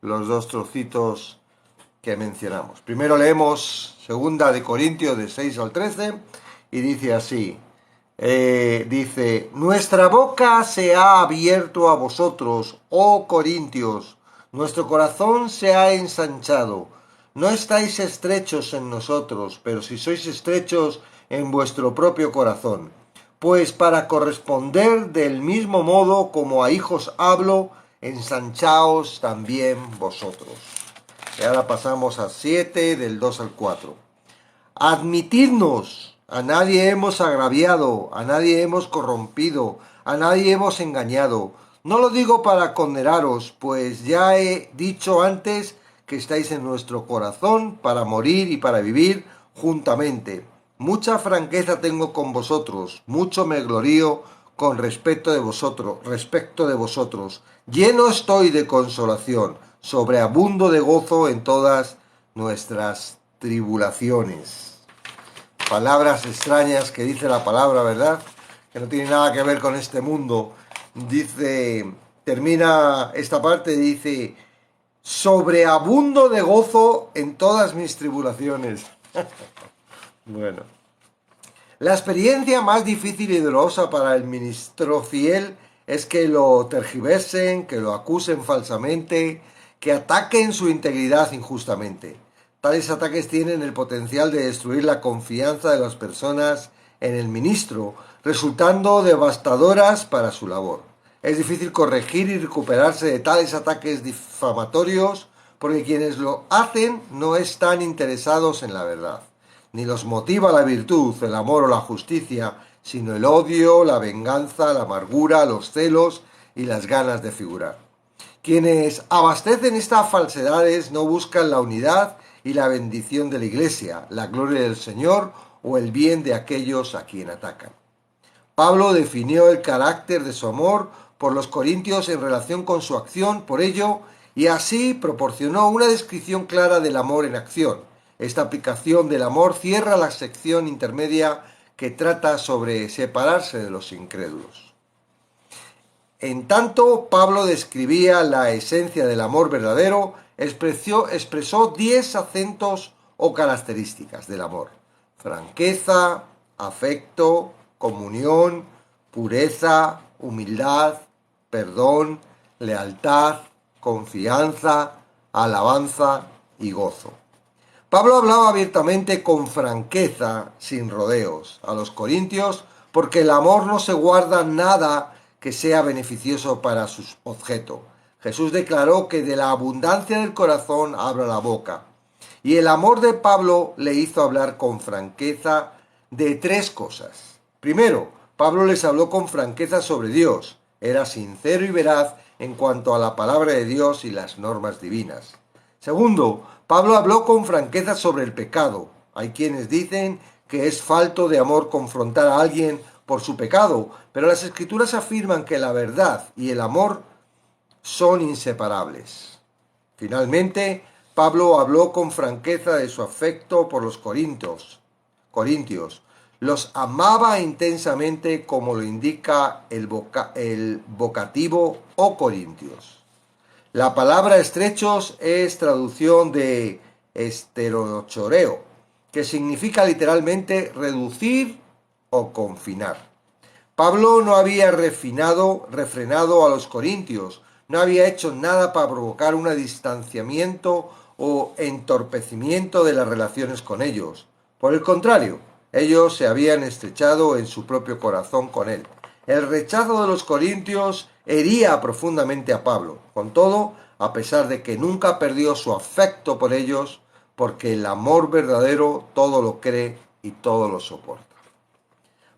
los dos trocitos que mencionamos. Primero leemos 2 Corintios de 6 al 13 y dice así. Dice: nuestra boca se ha abierto a vosotros, oh Corintios, nuestro corazón se ha ensanchado. No estáis estrechos en nosotros, pero si sois estrechos en vuestro propio corazón. Pues para corresponder del mismo modo como a hijos hablo, ensanchaos también vosotros. Y ahora pasamos a 7, del 2 al 4. Admitidnos, a nadie hemos agraviado, a nadie hemos corrompido, a nadie hemos engañado. No lo digo para condenaros, pues ya he dicho antes que estáis en nuestro corazón para morir y para vivir juntamente. Mucha franqueza tengo con vosotros, mucho me glorío con respecto de vosotros. Lleno estoy de consolación, sobreabundo de gozo en todas nuestras tribulaciones. Palabras extrañas que dice la palabra, ¿verdad? Que no tiene nada que ver con este mundo. Dice, termina esta parte, dice: sobreabundo de gozo en todas mis tribulaciones. Bueno. La experiencia más difícil y dolorosa para el ministro fiel es que lo tergiversen, que lo acusen falsamente, que ataquen su integridad injustamente. Tales ataques tienen el potencial de destruir la confianza de las personas en el ministro, resultando devastadoras para su labor. Es difícil corregir y recuperarse de tales ataques difamatorios porque quienes lo hacen no están interesados en la verdad. Ni los motiva la virtud, el amor o la justicia, sino el odio, la venganza, la amargura, los celos y las ganas de figurar. Quienes abastecen estas falsedades no buscan la unidad y la bendición de la Iglesia, la gloria del Señor o el bien de aquellos a quien atacan. Pablo definió el carácter de su amor por los corintios en relación con su acción por ello, y así proporcionó una descripción clara del amor en acción. Esta aplicación del amor cierra la sección intermedia que trata sobre separarse de los incrédulos. En tanto Pablo describía la esencia del amor verdadero, expresó 10 acentos o características del amor: franqueza, afecto, comunión, pureza, humildad, perdón, lealtad, confianza, alabanza y gozo. Pablo hablaba abiertamente con franqueza, sin rodeos, a los corintios, porque el amor no se guarda nada que sea beneficioso para su objeto. Jesús declaró que de la abundancia del corazón habla la boca. Y el amor de Pablo le hizo hablar con franqueza de 3 cosas. Primero, Pablo les habló con franqueza sobre Dios. Era sincero y veraz en cuanto a la palabra de Dios y las normas divinas. Segundo, Pablo habló con franqueza sobre el pecado. Hay quienes dicen que es falto de amor confrontar a alguien por su pecado, pero las Escrituras afirman que la verdad y el amor son inseparables. Finalmente, Pablo habló con franqueza de su afecto por los corintios. Los amaba intensamente, como lo indica el vocativo o corintios. La palabra estrechos es traducción de esterochoreo, que significa literalmente reducir o confinar. Pablo no había refrenado a los corintios, no había hecho nada para provocar un distanciamiento o entorpecimiento de las relaciones con ellos. Por el contrario, ellos se habían estrechado en su propio corazón con él. El rechazo de los corintios hería profundamente a Pablo. Con todo, a pesar de que nunca perdió su afecto por ellos, porque el amor verdadero todo lo cree y todo lo soporta.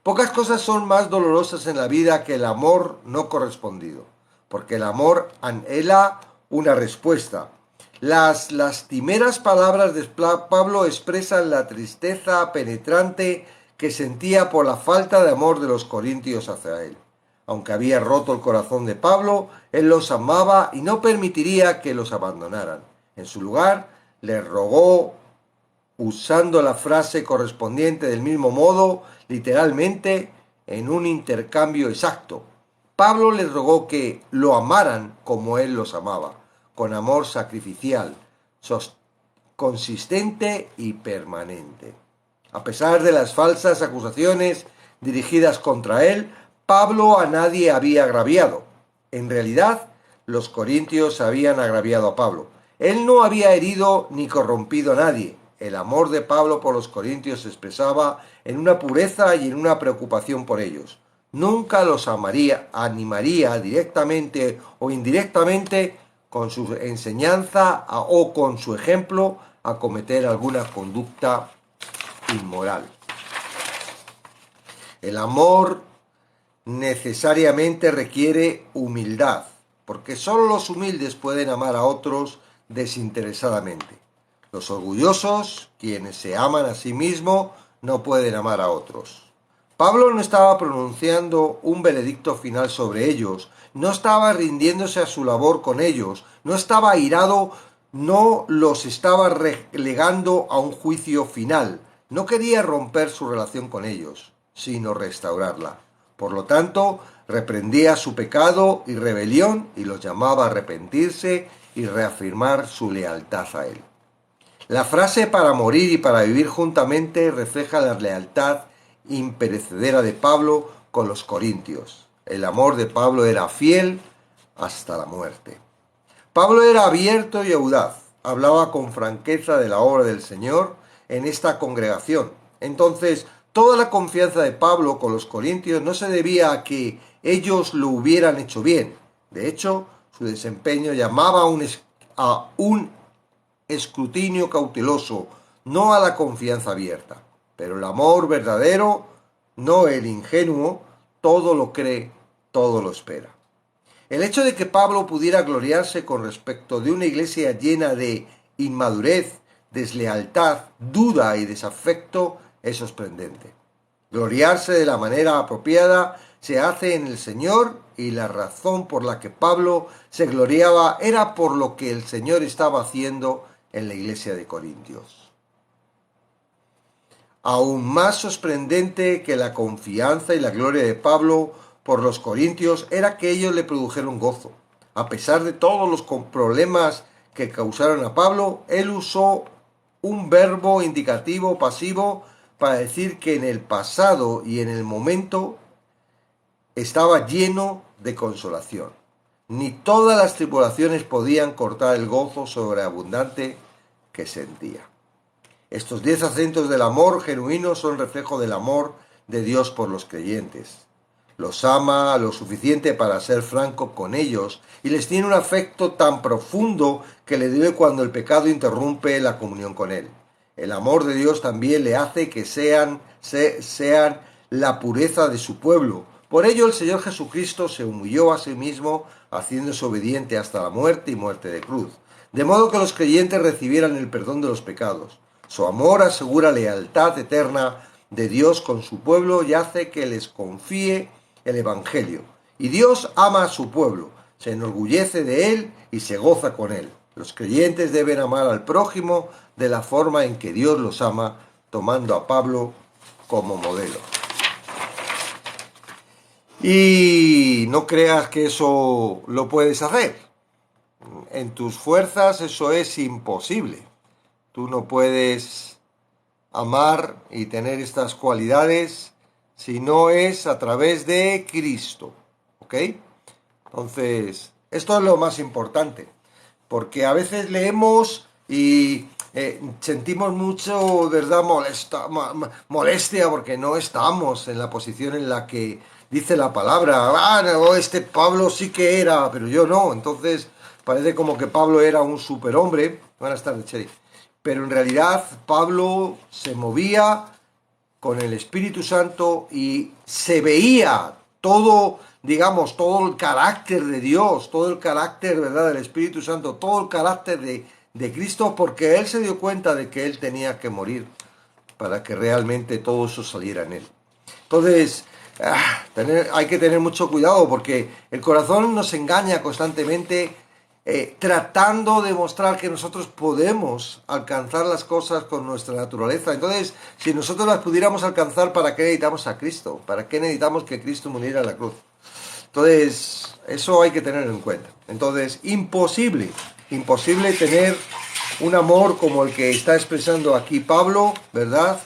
Pocas cosas son más dolorosas en la vida que el amor no correspondido, porque el amor anhela una respuesta. Las lastimeras palabras de Pablo expresan la tristeza penetrante que sentía por la falta de amor de los corintios hacia él. Aunque había roto el corazón de Pablo, él los amaba y no permitiría que los abandonaran. En su lugar, les rogó, usando la frase correspondiente del mismo modo, literalmente, en un intercambio exacto. Pablo les rogó que lo amaran como él los amaba. con amor sacrificial, consistente y permanente. A pesar de las falsas acusaciones dirigidas contra él, Pablo a nadie había agraviado. En realidad, los corintios habían agraviado a Pablo. Él no había herido ni corrompido a nadie. El amor de Pablo por los corintios se expresaba en una pureza y en una preocupación por ellos. Nunca los animaría directamente o indirectamente con su enseñanza o con su ejemplo a cometer alguna conducta inmoral. El amor necesariamente requiere humildad, porque solo los humildes pueden amar a otros desinteresadamente. Los orgullosos, quienes se aman a sí mismos, no pueden amar a otros. Pablo no estaba pronunciando un veredicto final sobre ellos, no estaba rindiéndose a su labor con ellos, no estaba airado, no los estaba relegando a un juicio final, no quería romper su relación con ellos, sino restaurarla. Por lo tanto, reprendía su pecado y rebelión y los llamaba a arrepentirse y reafirmar su lealtad a él. La frase para morir y para vivir juntamente refleja la lealtad imperecedera de Pablo con los corintios. El amor de Pablo era fiel hasta la muerte. Pablo era abierto y audaz, hablaba con franqueza de la obra del Señor en esta congregación. Entonces, toda la confianza de Pablo con los corintios no se debía a que ellos lo hubieran hecho bien. De hecho, su desempeño llamaba a un escrutinio cauteloso, no a la confianza abierta. Pero el amor verdadero, no el ingenuo, todo lo cree, todo lo espera. El hecho de que Pablo pudiera gloriarse con respecto de una iglesia llena de inmadurez, deslealtad, duda y desafecto es sorprendente. Gloriarse de la manera apropiada se hace en el Señor, y la razón por la que Pablo se gloriaba era por lo que el Señor estaba haciendo en la iglesia de Corintios. Aún más sorprendente que la confianza y la gloria de Pablo por los corintios era que ellos le produjeron gozo. A pesar de todos los problemas que causaron a Pablo, él usó un verbo indicativo pasivo para decir que en el pasado y en el momento estaba lleno de consolación. Ni todas las tribulaciones podían cortar el gozo sobreabundante que sentía. Estos 10 acentos del amor genuino son reflejo del amor de Dios por los creyentes. Los ama lo suficiente para ser franco con ellos y les tiene un afecto tan profundo que le duele cuando el pecado interrumpe la comunión con él. El amor de Dios también le hace que sean la pureza de su pueblo. Por ello el Señor Jesucristo se humilló a sí mismo, haciéndose obediente hasta la muerte y muerte de cruz, de modo que los creyentes recibieran el perdón de los pecados. Su amor asegura lealtad eterna de Dios con su pueblo y hace que les confíe el Evangelio. Y Dios ama a su pueblo, se enorgullece de él y se goza con él. Los creyentes deben amar al prójimo de la forma en que Dios los ama, tomando a Pablo como modelo. Y no creas que eso lo puedes hacer. En tus fuerzas eso es imposible. Tú no puedes amar y tener estas cualidades si no es a través de Cristo. ¿Ok? Entonces, esto es lo más importante. Porque a veces leemos y sentimos mucho, ¿verdad?, molestia porque no estamos en la posición en la que dice la palabra. No, este Pablo sí que era, pero yo no. Entonces parece como que Pablo era un superhombre. Buenas tardes, Cheri. Pero en realidad Pablo se movía con el Espíritu Santo y se veía todo, digamos, todo el carácter de Dios, todo el carácter, ¿verdad?, del Espíritu Santo, todo el carácter de Cristo, porque él se dio cuenta de que él tenía que morir para que realmente todo eso saliera en él. Entonces, hay que tener mucho cuidado porque el corazón nos engaña constantemente tratando de mostrar que nosotros podemos alcanzar las cosas con nuestra naturaleza. Entonces, si nosotros las pudiéramos alcanzar, ¿para qué necesitamos a Cristo? ¿Para qué necesitamos que Cristo muriera en la cruz? Entonces, eso hay que tenerlo en cuenta. Entonces, imposible imposible tener un amor como el que está expresando aquí Pablo, ¿verdad?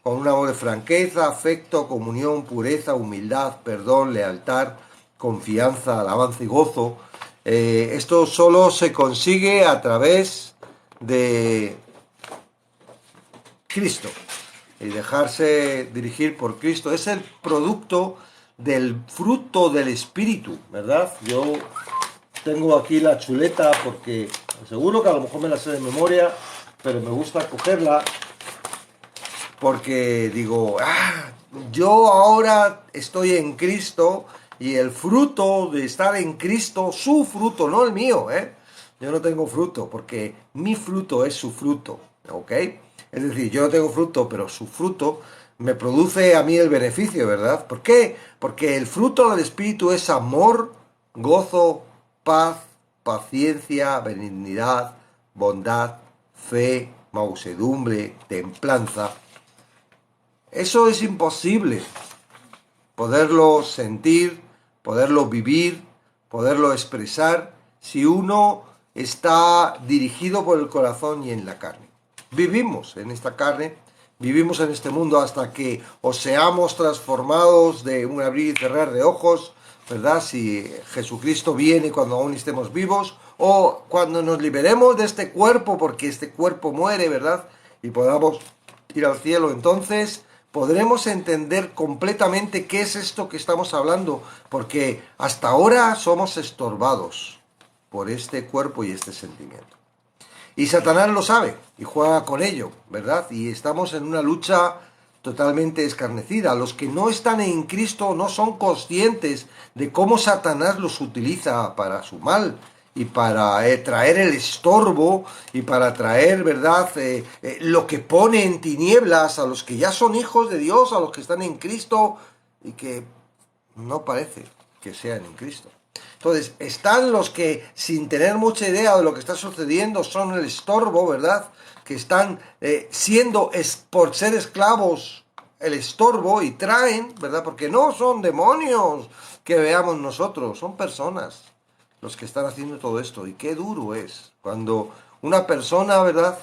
Con un amor de franqueza, afecto, comunión, pureza, humildad, perdón, lealtad, confianza, alabanza y gozo. Esto solo se consigue a través de Cristo y dejarse dirigir por Cristo. Es el producto del fruto del Espíritu, ¿verdad? Yo tengo aquí la chuleta porque seguro que a lo mejor me la sé de memoria, pero me gusta cogerla porque digo, yo ahora estoy en Cristo y el fruto de estar en Cristo, su fruto, no el mío, ¿eh? Yo no tengo fruto porque mi fruto es su fruto, ¿ok? Es decir, yo no tengo fruto, pero su fruto me produce a mí el beneficio, ¿verdad? ¿Por qué? Porque el fruto del Espíritu es amor, gozo, paz, paciencia, benignidad, bondad, fe, mansedumbre, templanza. Eso es imposible poderlo sentir, poderlo vivir, poderlo expresar si uno está dirigido por el corazón y en la carne. Vivimos en esta carne, vivimos en este mundo hasta que o seamos transformados de un abrir y cerrar de ojos, ¿verdad? Si Jesucristo viene cuando aún estemos vivos, o cuando nos liberemos de este cuerpo, porque este cuerpo muere, ¿verdad? Y podamos ir al cielo, entonces podremos entender completamente qué es esto que estamos hablando, porque hasta ahora somos estorbados por este cuerpo y este sentimiento. Y Satanás lo sabe y juega con ello, ¿verdad? Y estamos en una lucha totalmente escarnecida. Los que no están en Cristo no son conscientes de cómo Satanás los utiliza para su mal y para traer el estorbo y para traer, ¿verdad?, lo que pone en tinieblas a los que ya son hijos de Dios, a los que están en Cristo y que no parece que sean en Cristo. Entonces, están los que, sin tener mucha idea de lo que está sucediendo, son el estorbo, ¿verdad? Que están siendo, por ser esclavos, el estorbo y traen, ¿verdad? Porque no son demonios que veamos nosotros, son personas los que están haciendo todo esto. Y qué duro es cuando una persona, ¿verdad?,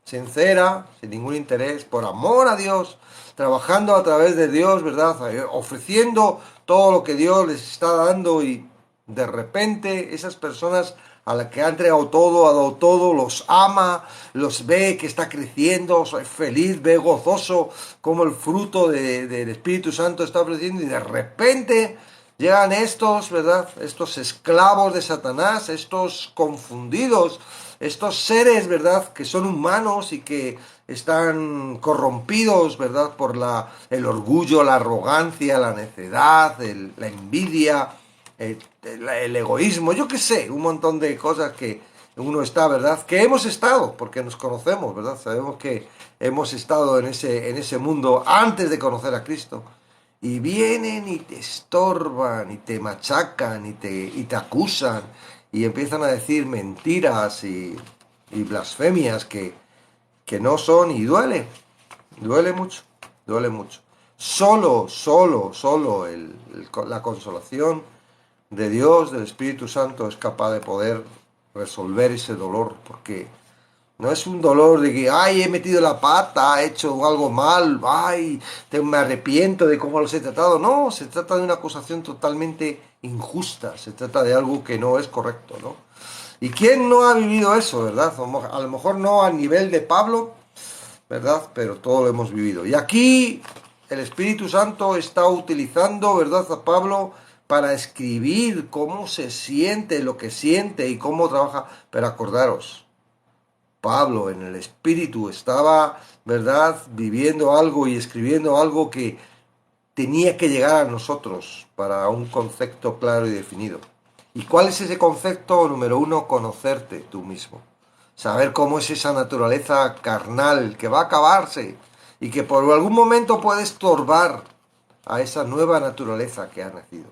sincera, sin ningún interés, por amor a Dios, trabajando a través de Dios, ¿verdad?, ofreciendo todo lo que Dios les está dando, y de repente esas personas a las que ha entregado todo, ha dado todo, los ama, los ve que está creciendo, es feliz, ve gozoso como el fruto del Espíritu Santo está ofreciendo, y de repente llegan estos, ¿verdad?, estos esclavos de Satanás, estos confundidos, estos seres, ¿verdad?, que son humanos y que están corrompidos, ¿verdad?, por el orgullo, la arrogancia, la necedad, la envidia, el egoísmo, yo qué sé, un montón de cosas que uno está, ¿verdad?, que hemos estado, porque nos conocemos, ¿verdad?, sabemos que hemos estado en ese mundo antes de conocer a Cristo. Y vienen y te estorban, y te machacan, y te acusan, y empiezan a decir mentiras y blasfemias que no son, y duele mucho, duele mucho. Solo la consolación de Dios, del Espíritu Santo, es capaz de poder resolver ese dolor, porque no es un dolor de que, ay, he metido la pata, he hecho algo mal, ay, me arrepiento de cómo los he tratado. No, se trata de una acusación totalmente injusta, se trata de algo que no es correcto, ¿no? ¿Y quién no ha vivido eso, verdad? A lo mejor no a nivel de Pablo, ¿verdad? Pero todo lo hemos vivido. Y aquí el Espíritu Santo está utilizando, ¿verdad?, a Pablo para escribir cómo se siente, lo que siente y cómo trabaja. Pero acordaros, Pablo en el Espíritu estaba, ¿verdad?, viviendo algo y escribiendo algo que tenía que llegar a nosotros para un concepto claro y definido. ¿Y cuál es ese concepto? Número uno, conocerte tú mismo. Saber cómo es esa naturaleza carnal que va a acabarse y que por algún momento puede estorbar a esa nueva naturaleza que ha nacido.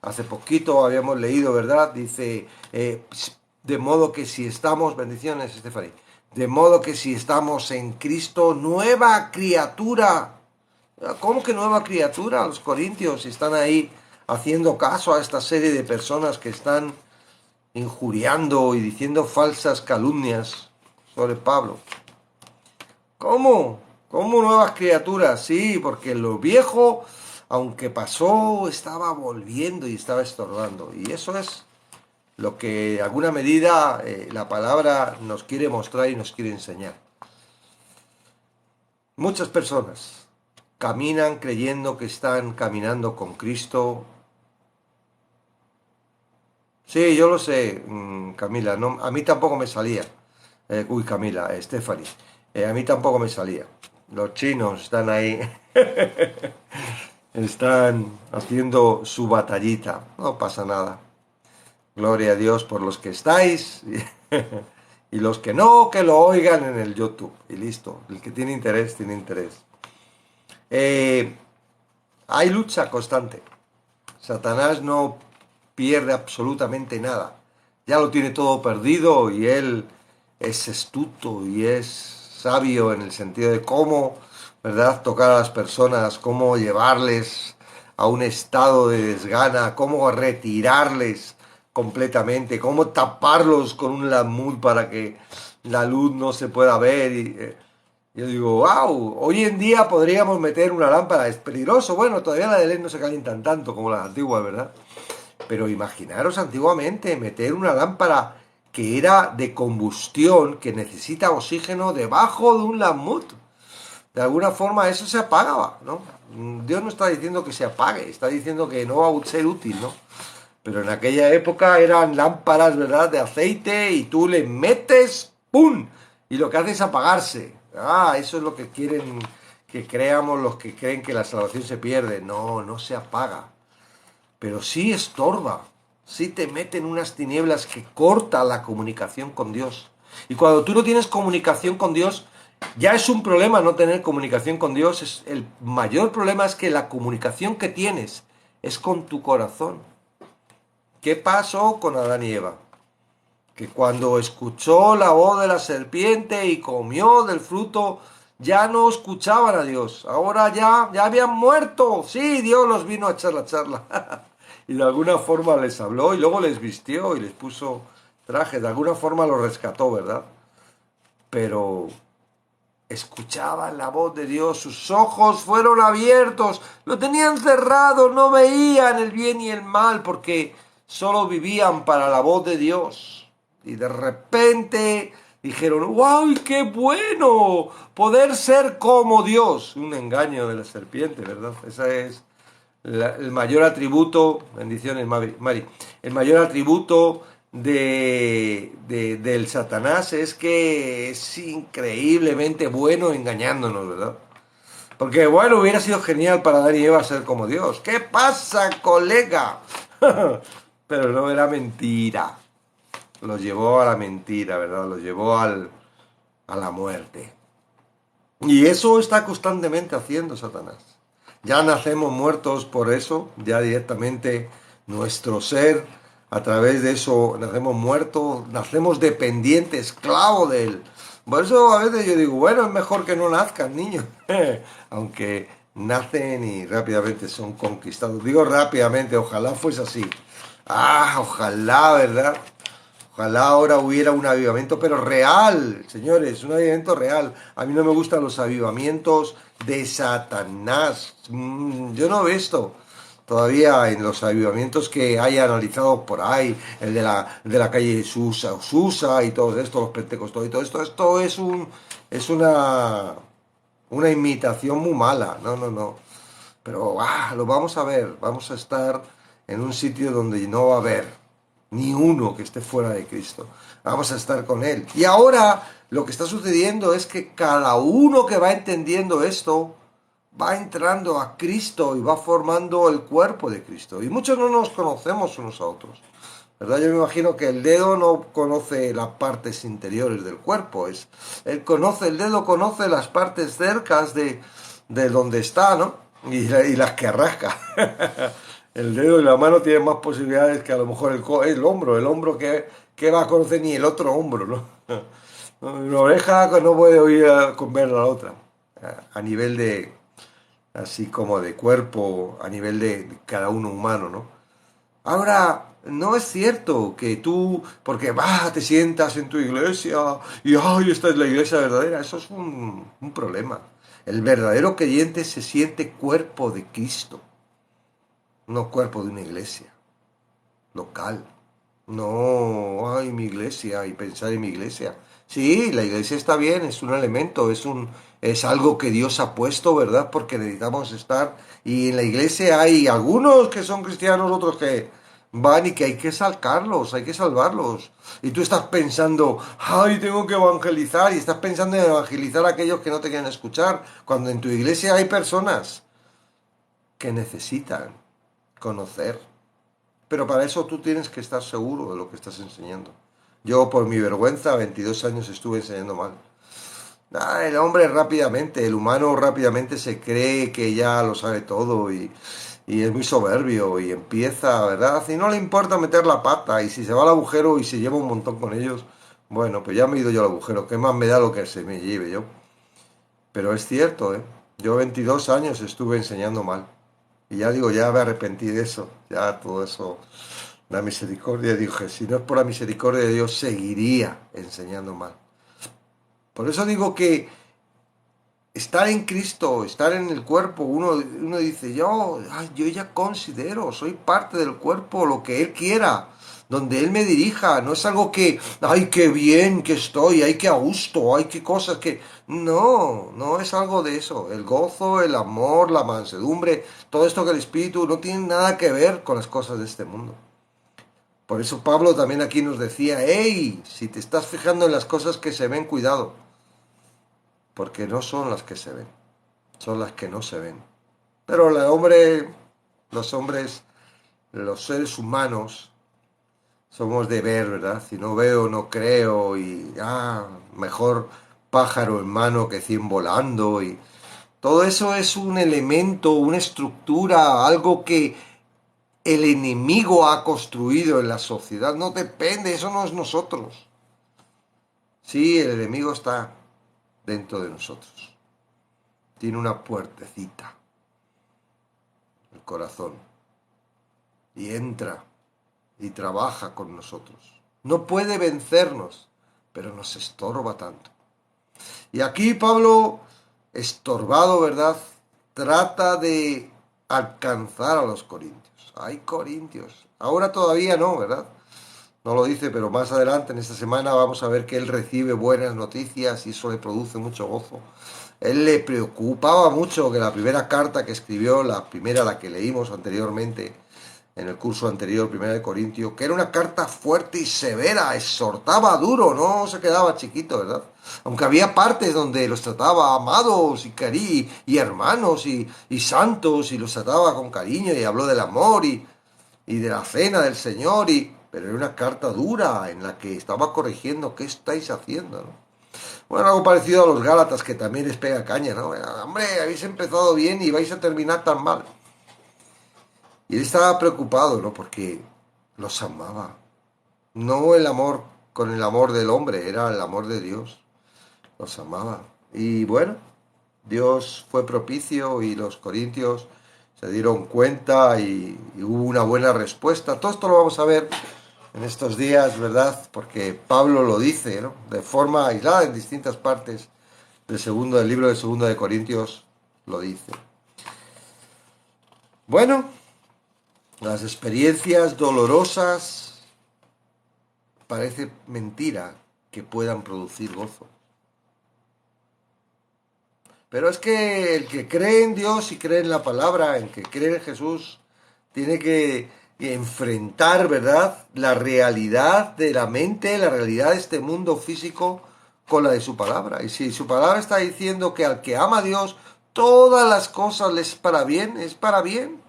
Hace poquito habíamos leído, ¿verdad? Dice, de modo que si estamos, bendiciones, Estefany, de modo que si estamos en Cristo, nueva criatura. ¿Cómo que nueva criatura? Los corintios están ahí haciendo caso a esta serie de personas que están injuriando y diciendo falsas calumnias sobre Pablo. ¿Cómo? ¿Cómo nuevas criaturas? Sí, porque lo viejo, aunque pasó, estaba volviendo y estaba estorbando. Y eso es lo que, de alguna medida, la palabra nos quiere mostrar y nos quiere enseñar. Muchas personas caminan creyendo que están caminando con Cristo. Sí, yo lo sé, Camila, no, a mí tampoco me salía. Camila, Stephanie, a mí tampoco me salía. Los chinos están ahí, están haciendo su batallita, no pasa nada. Gloria a Dios por los que estáis y los que no, que lo oigan en el YouTube. Y listo, el que tiene interés, tiene interés. Eh, Hay lucha constante. Satanás no pierde absolutamente nada. Ya lo tiene todo perdido y él es astuto y es sabio en el sentido de cómo, ¿verdad?, tocar a las personas, cómo llevarles a un estado de desgana, cómo retirarles completamente, cómo taparlos con un lamud para que la luz no se pueda ver. Yo digo, wow, hoy en día podríamos meter una lámpara, es peligroso. Bueno, todavía las de LED no se calientan tanto como las antiguas, ¿verdad? Pero imaginaros antiguamente meter una lámpara que era de combustión, que necesita oxígeno debajo de un lamut. De alguna forma eso se apagaba, ¿no? Dios no está diciendo que se apague, está diciendo que no va a ser útil, ¿no? Pero en aquella época eran lámparas, ¿verdad?, de aceite y tú le metes, ¡pum! Y lo que hace es apagarse. Ah, eso es lo que quieren que creamos los que creen que la salvación se pierde. No, no se apaga. Pero sí estorba. Sí te mete en unas tinieblas que corta la comunicación con Dios. Y cuando tú no tienes comunicación con Dios, ya es un problema no tener comunicación con Dios. El mayor problema es que la comunicación que tienes es con tu corazón. ¿Qué pasó con Adán y Eva? Que cuando escuchó la voz de la serpiente y comió del fruto, ya no escuchaban a Dios. Ahora ya habían muerto. Sí, Dios los vino a echar la charla. Y de alguna forma les habló y luego les vistió y les puso traje. De alguna forma los rescató, ¿verdad? Pero escuchaban la voz de Dios, sus ojos fueron abiertos, lo tenían cerrado, no veían el bien y el mal porque solo vivían para la voz de Dios. Y de repente dijeron, ¡wow, qué bueno! Poder ser como Dios. Un engaño de la serpiente, ¿verdad? Ese es el mayor atributo, bendiciones Mari, el mayor atributo del Satanás es que es increíblemente bueno engañándonos, ¿verdad? Porque bueno, hubiera sido genial para Adán y Eva ser como Dios. ¿Qué pasa, colega? Pero no, era mentira. Los llevó a la mentira, ¿verdad? Los llevó a la muerte. Y eso está constantemente haciendo Satanás. Ya nacemos muertos por eso, ya directamente nuestro ser, a través de eso nacemos muertos, nacemos dependientes, esclavos de él. Por eso a veces yo digo, bueno, es mejor que no nazcan niños, aunque nacen y rápidamente son conquistados. Digo rápidamente, ojalá fuese así. Ah, ojalá, ¿verdad? Ojalá ahora hubiera un avivamiento, pero real, señores, un avivamiento real. A mí no me gustan los avivamientos de Satanás. Yo no he visto todavía en los avivamientos que haya analizado por ahí, el de la calle Susa y todo esto, los pentecostales y todo esto. Esto es una imitación muy mala. No, no, no. Pero lo vamos a ver. Vamos a estar en un sitio donde no va a haber ni uno que esté fuera de Cristo. Vamos a estar con Él. Y ahora lo que está sucediendo es que cada uno que va entendiendo esto va entrando a Cristo y va formando el cuerpo de Cristo. Y muchos no nos conocemos unos a otros, ¿verdad? Yo me imagino que el dedo no conoce las partes interiores del cuerpo. El dedo conoce las partes cercas de donde está, ¿no? Y las que rasca. El dedo y la mano tienen más posibilidades que a lo mejor el hombro que va a conocer ni el otro hombro, ¿no? Una oreja que no puede oír con ver la otra, a nivel de, así como de cuerpo, a nivel de cada uno humano, ¿no? Ahora, No es cierto que tú, porque te sientas en tu iglesia y ¡ay, esta es la iglesia verdadera! Eso es un problema. El verdadero creyente se siente cuerpo de Cristo, no cuerpo de una iglesia local. No, ay, mi iglesia y pensar en mi iglesia. Sí, la iglesia está bien, es un elemento, es algo que Dios ha puesto, ¿verdad? Porque necesitamos estar. Y en la iglesia hay algunos que son cristianos, otros que van y que hay que salvarlos, hay que salvarlos. Y tú estás pensando, ay, tengo que evangelizar, y estás pensando en evangelizar a aquellos que no te quieren escuchar, cuando en tu iglesia hay personas que necesitan conocer. Pero para eso tú tienes que estar seguro de lo que estás enseñando. Yo, por mi vergüenza, 22 años estuve enseñando mal. El hombre rápidamente, el humano rápidamente se cree que ya lo sabe todo y es muy soberbio y empieza, ¿verdad? Y no le importa meter la pata y si se va al agujero y se lleva un montón con ellos, bueno, pues ya me he ido yo al agujero, ¿qué más me da lo que se me lleve yo? Pero es cierto, ¿eh? Yo 22 años estuve enseñando mal. Y ya digo, ya me arrepentí de eso, ya todo eso, la misericordia, dije, si no es por la misericordia de Dios, seguiría enseñando mal. Por eso digo que estar en Cristo, estar en el cuerpo, uno dice, yo ya considero, soy parte del cuerpo, lo que Él quiera, donde Él me dirija, no es algo que, ay, qué bien que estoy, ay, qué a gusto, ay, qué cosas que... No, no es algo de eso. El gozo, el amor, la mansedumbre, todo esto que el Espíritu no tiene nada que ver con las cosas de este mundo. Por eso Pablo también aquí nos decía, hey, si te estás fijando en las cosas que se ven, cuidado, porque no son las que se ven, son las que no se ven. Pero el hombre, los hombres, los seres humanos, somos de ver, ¿verdad? Si no veo, no creo y, mejor pájaro en mano que cien volando y todo eso es un elemento, una estructura, algo que el enemigo ha construido en la sociedad. No depende, eso no es nosotros. Sí, el enemigo está dentro de nosotros. Tiene una puertecita, el corazón, y entra y trabaja con nosotros. No puede vencernos, pero nos estorba tanto. Y aquí Pablo, estorbado, ¿verdad? Trata de alcanzar a los corintios. Hay corintios. Ahora todavía no, ¿verdad? No lo dice, pero más adelante en esta semana vamos a ver que él recibe buenas noticias y eso le produce mucho gozo. Él le preocupaba mucho que la primera carta que escribió, la primera, la que leímos anteriormente, en el curso anterior, Primera de Corintios, que era una carta fuerte y severa, exhortaba duro, no se quedaba chiquito, ¿verdad? Aunque había partes donde los trataba amados y hermanos y santos y los trataba con cariño y habló del amor y de la cena del Señor, pero era una carta dura en la que estaba corrigiendo qué estáis haciendo, ¿no? Bueno, algo parecido a los Gálatas que también les pega caña, ¿no? Hombre, habéis empezado bien y vais a terminar tan mal. Y él estaba preocupado, ¿no? Porque los amaba. No el amor con el amor del hombre, era el amor de Dios. Los amaba. Y bueno, Dios fue propicio y los corintios se dieron cuenta y hubo una buena respuesta. Todo esto lo vamos a ver en estos días, ¿verdad? Porque Pablo lo dice, ¿no? De forma aislada en distintas partes del libro de Segundo de Corintios lo dice. Bueno, las experiencias dolorosas parece mentira que puedan producir gozo. Pero es que el que cree en Dios y cree en la palabra, el que cree en Jesús, tiene que enfrentar, ¿verdad?, la realidad de la mente, la realidad de este mundo físico con la de su palabra. Y si su palabra está diciendo que al que ama a Dios, todas las cosas les es para bien, es para bien.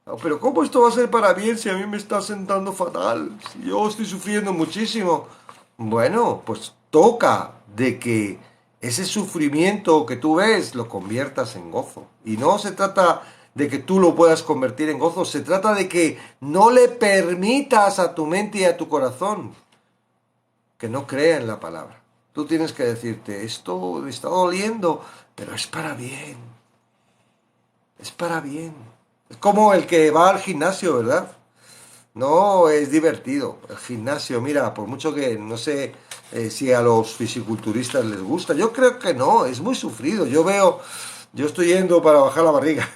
No, pero ¿cómo esto va a ser para bien si a mí me está sentando fatal? Si yo estoy sufriendo muchísimo. Bueno, pues toca de que ese sufrimiento que tú ves lo conviertas en gozo. Y no se trata de que tú lo puedas convertir en gozo, se trata de que no le permitas a tu mente y a tu corazón que no crea en la palabra. Tú tienes que decirte, esto me está doliendo, pero es para bien. Es para bien. Es como el que va al gimnasio, ¿verdad? No, es divertido. El gimnasio, mira, por mucho que no sé si a los fisiculturistas les gusta, yo creo que no, es muy sufrido. Yo estoy yendo para bajar la barriga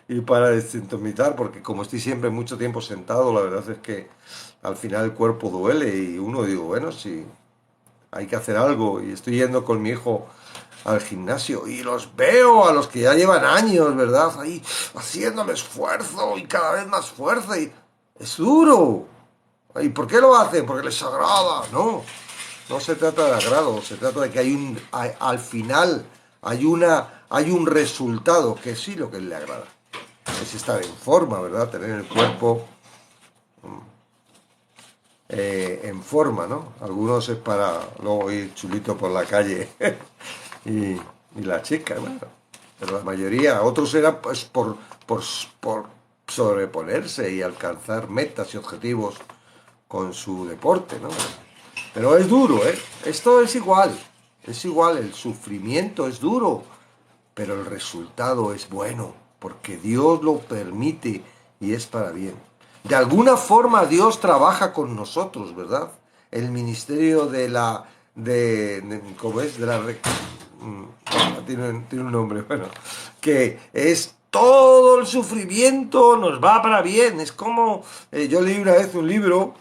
y para desintoxicar, porque como estoy siempre mucho tiempo sentado, la verdad es que al final el cuerpo duele y uno digo, bueno, si hay que hacer algo. Y estoy yendo con mi hijo al gimnasio y los veo a los que ya llevan años, ¿verdad? Ahí haciendo el esfuerzo y cada vez más fuerza y es duro. ¿Y por qué lo hacen? Porque les agrada. No, no se trata de agrado, se trata de que al final hay un resultado que sí lo que le agrada. Es estar en forma, ¿verdad? Tener el cuerpo en forma, ¿no? Algunos es para luego ir chulito por la calle y, y la chica, ¿no? Pero la mayoría, otros eran pues por sobreponerse y alcanzar metas y objetivos con su deporte, ¿no? Pero es duro, ¿eh? Esto es igual, el sufrimiento es duro, pero el resultado es bueno, porque Dios lo permite y es para bien. De alguna forma Dios trabaja con nosotros, ¿verdad? El ministerio ¿cómo es? De la, tiene un nombre, bueno, que es todo el sufrimiento nos va para bien. Es como, yo leí una vez un libro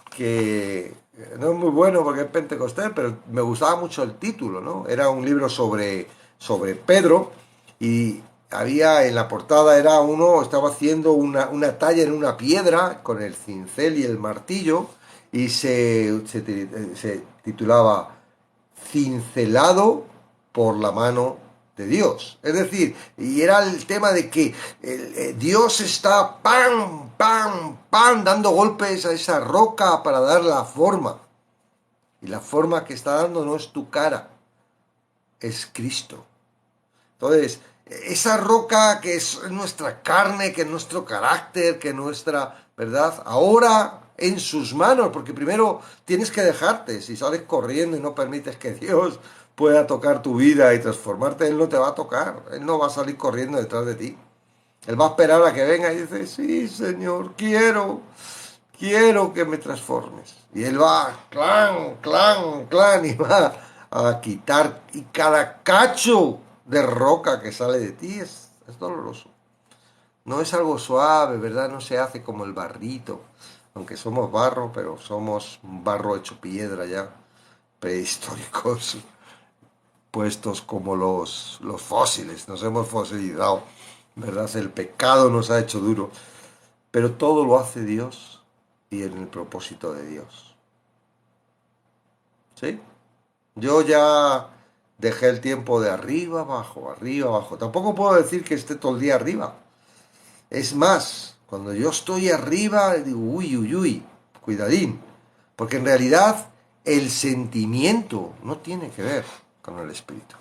que no es muy bueno porque es pentecostés, pero me gustaba mucho el título, ¿no? Era un libro sobre Pedro y había en la portada, estaba haciendo una talla en una piedra con el cincel y el martillo y se titulaba Cincelado por la mano de Dios. Es decir, y era el tema de que Dios está ¡pam! ¡Pam! ¡Pam! Dando golpes a esa roca para dar la forma. Y la forma que está dando no es tu cara, es Cristo. Entonces, esa roca que es nuestra carne, que es nuestro carácter, que es nuestra, ¿verdad? Ahora en sus manos, porque primero tienes que dejarte. Si sales corriendo y no permites que Dios pueda tocar tu vida y transformarte, Él no te va a tocar. Él no va a salir corriendo detrás de ti. Él va a esperar a que venga y dice, sí, Señor, quiero que me transformes. Y Él va, clan, clan, clan, y va a quitar. Y cada cacho de roca que sale de ti es doloroso. No es algo suave, ¿verdad? No se hace como el barrito. Aunque somos barro, pero somos un barro hecho piedra ya, prehistóricos, puestos como los fósiles. Nos hemos fosilizado, ¿verdad? El pecado nos ha hecho duro. Pero todo lo hace Dios y en el propósito de Dios. ¿Sí? Yo ya dejé el tiempo de arriba, abajo, arriba, abajo. Tampoco puedo decir que esté todo el día arriba. Es más, cuando yo estoy arriba, digo, uy, uy, uy, cuidadín. Porque en realidad el sentimiento no tiene que ver con el espíritu.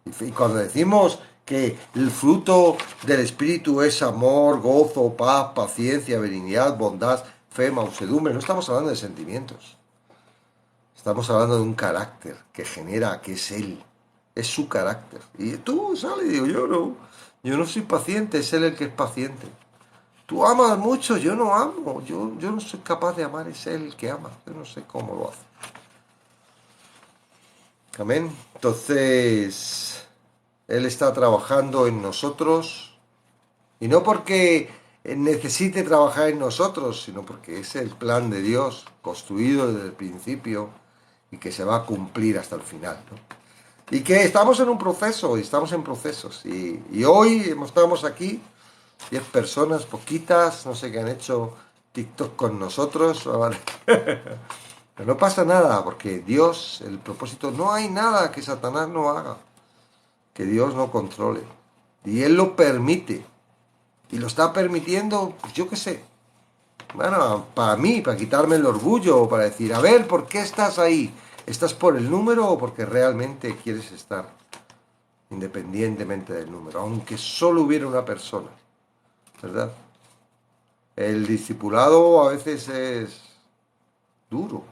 Y cuando decimos que el fruto del espíritu es amor, gozo, paz, paciencia, benignidad, bondad, fe, mansedumbre, no estamos hablando de sentimientos. Estamos hablando de un carácter que genera, que es él. Es su carácter. Y tú sales y digo, yo no soy paciente, es él el que es paciente. Tú amas mucho, yo no amo, yo no soy capaz de amar, es él el que ama. Yo no sé cómo lo hace. Amén. Entonces, él está trabajando en nosotros. Y no porque necesite trabajar en nosotros, sino porque es el plan de Dios, construido desde el principio y que se va a cumplir hasta el final, ¿no? Y que estamos en un proceso, y estamos en procesos. Y hoy estamos aquí, 10 personas, poquitas, no sé qué han hecho TikTok con nosotros. Pero no pasa nada, porque Dios, el propósito, no hay nada que Satanás no haga, que Dios no controle. Y Él lo permite. Y lo está permitiendo, pues yo qué sé. Bueno, para mí, para quitarme el orgullo, para decir, a ver, ¿por qué estás ahí? ¿Estás por el número o porque realmente quieres estar? Independientemente del número, aunque solo hubiera una persona, ¿verdad? El discipulado a veces es duro.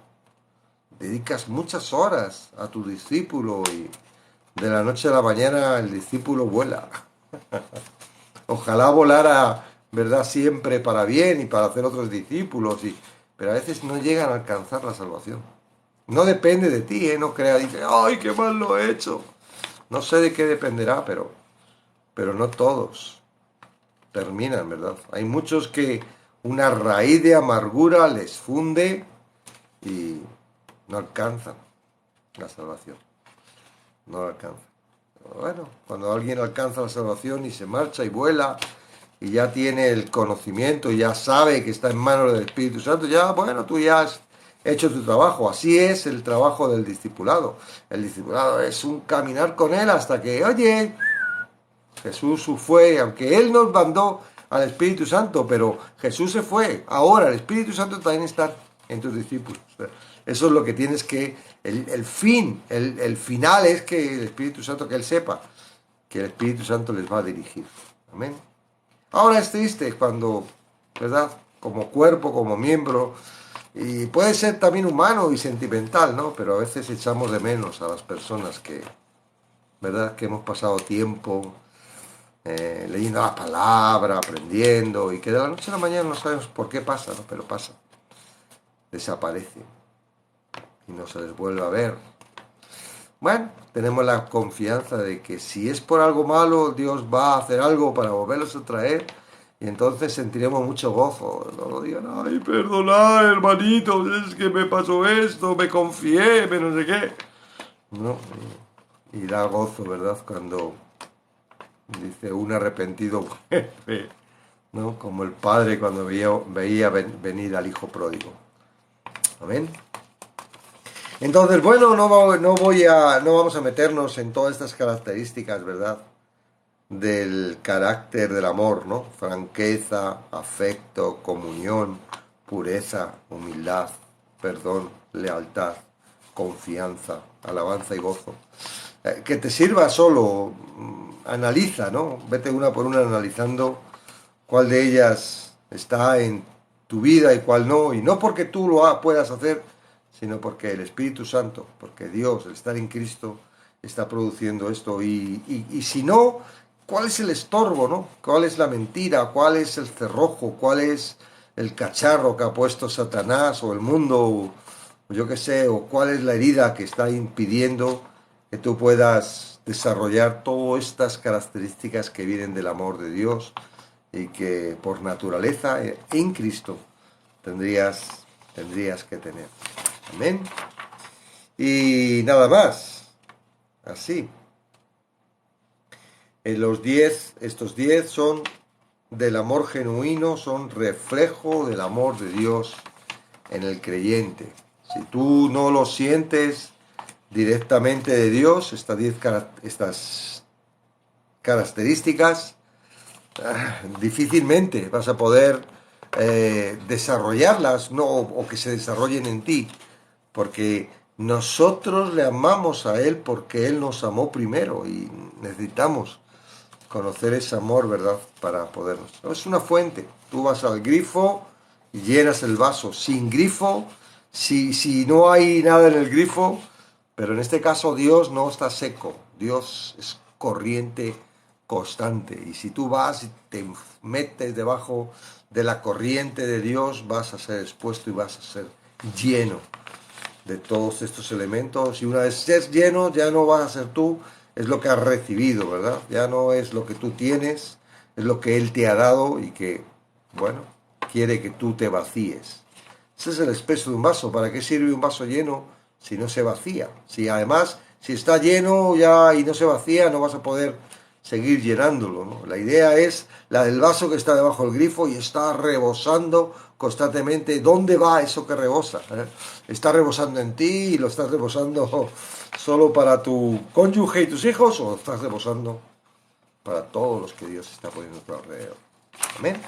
Dedicas muchas horas a tu discípulo y de la noche a la mañana el discípulo vuela. Ojalá volara ¿verdad? Siempre para bien y para hacer otros discípulos, pero a veces no llegan a alcanzar la salvación. No depende de ti, ¿eh? No creas, dice, ¡ay, qué mal lo he hecho! No sé de qué dependerá, pero no todos terminan, ¿verdad? Hay muchos que una raíz de amargura les funde y no alcanzan la salvación. No la alcanzan. Bueno, cuando alguien alcanza la salvación y se marcha y vuela y ya tiene el conocimiento y ya sabe que está en manos del Espíritu Santo, ya, bueno, tú ya has hecho tu trabajo. Así es el trabajo del discipulado. El discipulado es un caminar con Él hasta que, oye, Jesús fue, aunque Él nos mandó al Espíritu Santo, pero Jesús se fue. Ahora el Espíritu Santo también está en tus discípulos. Eso es lo que tienes que, el fin, el final es que el Espíritu Santo, que Él sepa, que el Espíritu Santo les va a dirigir. Amén. Ahora es triste cuando, ¿verdad? Como cuerpo, como miembro, y puede ser también humano y sentimental, ¿no? Pero a veces echamos de menos a las personas que, ¿verdad? Que hemos pasado tiempo leyendo la palabra, aprendiendo, y que de la noche a la mañana no sabemos por qué pasa, ¿no? Pero pasa. Desaparece y no se les vuelve a ver. Bueno, tenemos la confianza de que si es por algo malo, Dios va a hacer algo para volverlos a traer y entonces sentiremos mucho gozo. No lo digan, ay, perdonad, hermanito, es que me pasó esto, me confié, me no sé qué. No, y da gozo, ¿verdad? Cuando dice un arrepentido vuelve, ¿no? Como el padre cuando veía venir al hijo pródigo. Amén. Entonces, bueno, no vamos a meternos en todas estas características, ¿verdad? Del carácter del amor, ¿no? Franqueza, afecto, comunión, pureza, humildad, perdón, lealtad, confianza, alabanza y gozo. Que te sirva solo, analiza, ¿no? Vete una por una analizando cuál de ellas está en tu vida y cuál no, y no porque tú lo puedas hacer, sino porque el Espíritu Santo, porque Dios, el estar en Cristo, está produciendo esto. Y si no, ¿cuál es el estorbo, no? ¿Cuál es la mentira? ¿Cuál es el cerrojo? ¿Cuál es el cacharro que ha puesto Satanás o el mundo? O yo qué sé, o cuál es la herida que está impidiendo que tú puedas desarrollar todas estas características que vienen del amor de Dios y que por naturaleza en Cristo tendrías que tener. Amén. Y nada más. Así. Estos 10 son del amor genuino, son reflejo del amor de Dios en el creyente. Si tú no lo sientes directamente de Dios, estas características, difícilmente vas a poder desarrollarlas, no, o que se desarrollen en ti, porque nosotros le amamos a Él porque Él nos amó primero y necesitamos conocer ese amor, ¿verdad? Para podernos. Es una fuente. Tú vas al grifo y llenas el vaso. Sin grifo, si no hay nada en el grifo, pero en este caso Dios no está seco. Dios es corriente constante. Y si tú vas y te metes debajo de la corriente de Dios, vas a ser expuesto y vas a ser lleno de todos estos elementos. Y una vez estés lleno, ya no vas a ser tú, es lo que has recibido, ¿verdad? Ya no es lo que tú tienes, es lo que Él te ha dado y que, bueno, quiere que tú te vacíes. Ese es el espeso de un vaso. ¿Para qué sirve un vaso lleno si no se vacía? Si además, si está lleno ya y no se vacía, no vas a poder seguir llenándolo, ¿no? La idea es la del vaso que está debajo del grifo y está rebosando constantemente. ¿Dónde va eso que rebosa? ¿Está rebosando en ti y lo estás rebosando solo para tu cónyuge y tus hijos o estás rebosando para todos los que Dios está poniendo a tu alrededor? Amén.